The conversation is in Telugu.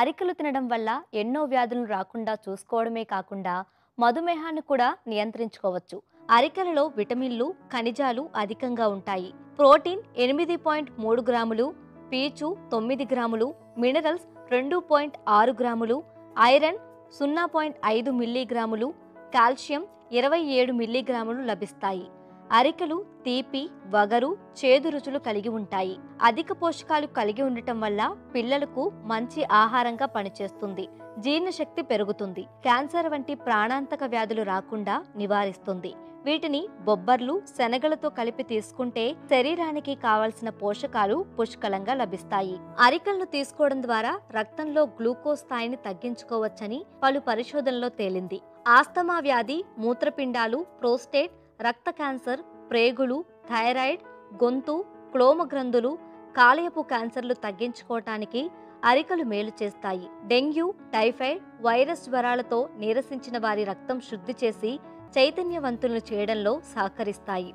అరికెలు తినడం వల్ల ఎన్నో వ్యాధులు రాకుండా చూసుకోవడమే కాకుండా మధుమేహాన్ని కూడా నియంత్రించుకోవచ్చు. అరికెలలో విటమిన్లు, ఖనిజాలు అధికంగా ఉంటాయి. ప్రోటీన్ 8.3 గ్రాములు, పీచు 9 గ్రాములు, మినరల్స్ 2.6 గ్రాములు, ఐరన్ 0.5 మిల్లీగ్రాములు, కాల్షియం 27 మిల్లీగ్రాములు లభిస్తాయి. అరికెలు తీపి, వగరు, చేదు రుచులు కలిగి ఉంటాయి. అధిక పోషకాలు కలిగి ఉండటం వల్ల పిల్లలకు మంచి ఆహారంగా పనిచేస్తుంది. జీర్ణశక్తి పెరుగుతుంది. క్యాన్సర్ వంటి ప్రాణాంతక వ్యాధులు రాకుండా నివారిస్తుంది. వీటిని బొబ్బర్లు, శనగలతో కలిపి తీసుకుంటే శరీరానికి కావలసిన పోషకాలు పుష్కలంగా లభిస్తాయి. అరికెలను తీసుకోవడం ద్వారా రక్తంలో గ్లూకోజ్ స్థాయిని తగ్గించుకోవచ్చని పలు పరిశోధనలో తేలింది. ఆస్తమా వ్యాధి, మూత్రపిండాలు, ప్రోస్టేట్, రక్త క్యాన్సర్, ప్రేగులు, థైరాయిడ్, గొంతు, క్లోమ గ్రంథులు, కాలేయపు క్యాన్సర్లు తగ్గించుకోవటానికి అరికెలు మేలు చేస్తాయి. డెంగ్యూ, టైఫాయిడ్, వైరస్ జ్వరాలతో నీరసించిన వారి రక్తం శుద్ధి చేసి చైతన్యవంతులను చేయడంలో సహకరిస్తాయి.